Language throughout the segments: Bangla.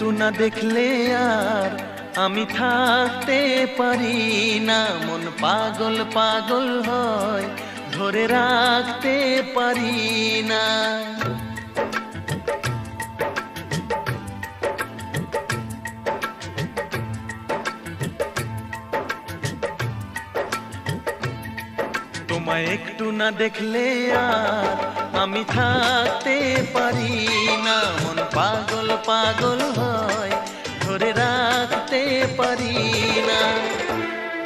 একটু না দেখলে আর আমি থাকতে পারি না, মন পাগল পাগল হয়, ধরে রাখতে পারি না। তোমায় একটু না দেখলে আর আমি থাকতে পারি না, মন পাগল পাগল হয়, ধরে রাখতে পারি না।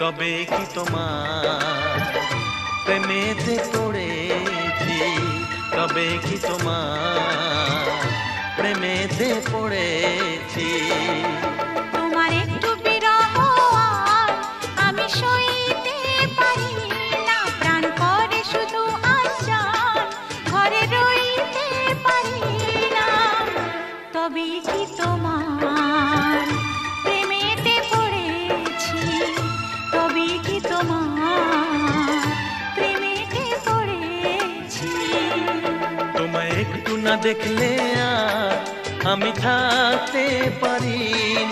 তবে কি তোমার প্রেমেতে পড়েছি, তবে কি তোমার প্রেমেতে পড়েছি। তোমার একটু বিরহ আর আমি সইতে পারি না, প্রাণ করে শুধু আশার ঘরে রইতে পারি না। তবে কি তোমার প্রেমেতে পড়েছি, তবে কি তোমার প্রেমেতে পড়েছি। তোমায় একটু না দেখলে আর আমি থাকতে পারি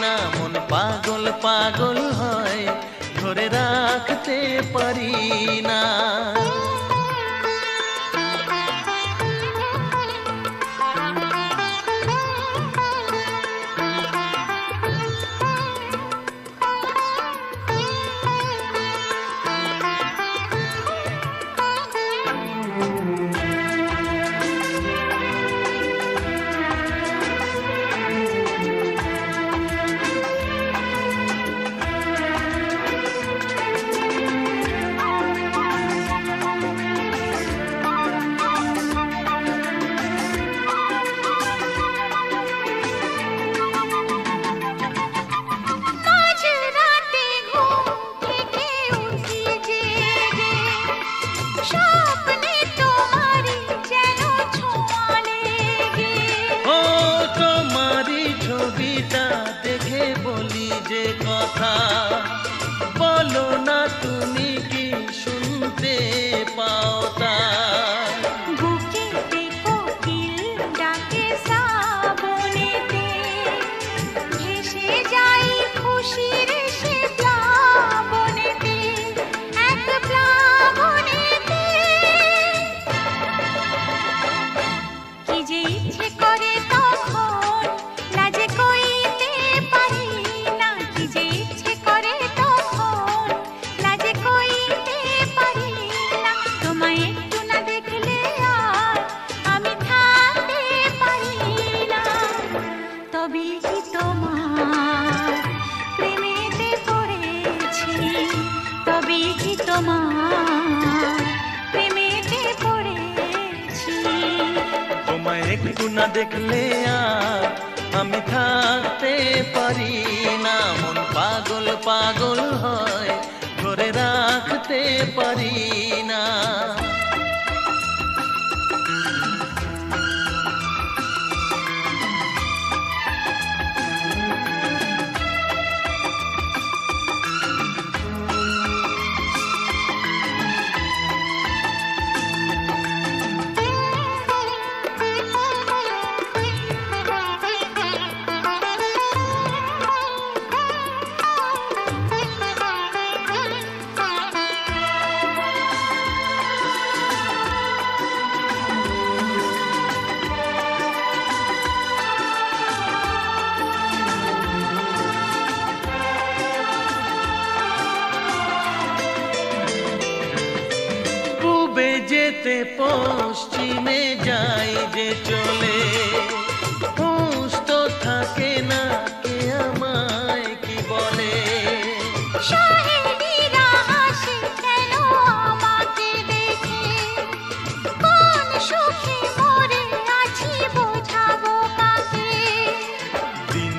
না, মন পাগল পাগল হয়, ধরে রাখতে পারি না। বলো না তুমি কি শুনতে পাও তা, বুকেতে কোকিল ডাকে শ্রাবণেতে, ভেসে যাই খুশির সে প্লাবনেতে, এক প্লাবনেতে। কি যে ইচ্ছে করে তখন লাজে কইতে পারি না, কি যে ইচ্ছে করে তখন লাজে কইতে পারি না। তোমায় একটু না দেখলে আর আমি থাকতে পারি না, তবে কি তোমার প্রেমেতে পড়েছি, তবে কি তোমার প্রেমেতে পড়েছি। তোমায় একটু না দেখলে আর আমি থাকতে পারি না, মন পাগল পাগল হয়, ধরে রাখতে পারি না। পূবে যেতে পশ্চিমে যাই যে চলে, হুঁশ তো থাকে না, কে আমায় কি বলে। শাহেদিরা হাসে কেন আমাকে দেখে, কোন সুখে মরে আছি বোঝাবো কাকে। দিন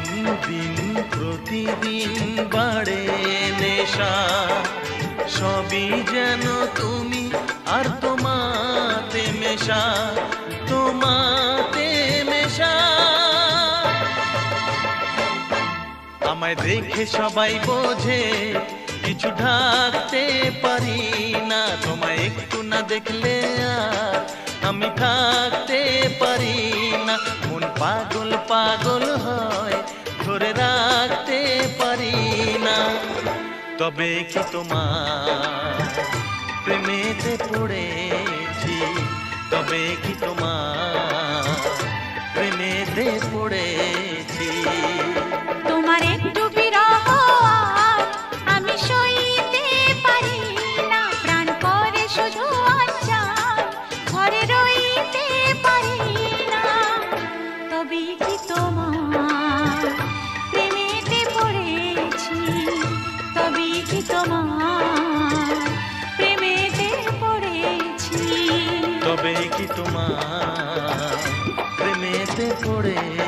দিন প্রতিদিন বাড়ে নেশা, সবই যেন তুমি আর তোমাতে মেশা, তোমাতে মেশা। আমায় দেখে সবাই বোঝে কিছু ঢাকতে পারি না, তোমায় একটু না দেখলে আর আমি থাকতে পারি না, মন পাগল পাগল হয়, তবে কি তোমার প্রেমেতে পড়েছি, তবে কি তোমার প্রেমেতে পড়েছি। তোমার একটু বিরহ আর আমি সইতে পারি না, প্রাণ করে শুধু আচ্ছার ঘরে রইতে পারি না। তবে কি তোমার প্রেমেতে পড়েছি, তবে কি তোমার প্রেমেতে পড়েছি, তবে কি তোমার প্রেমেতে পড়েছি।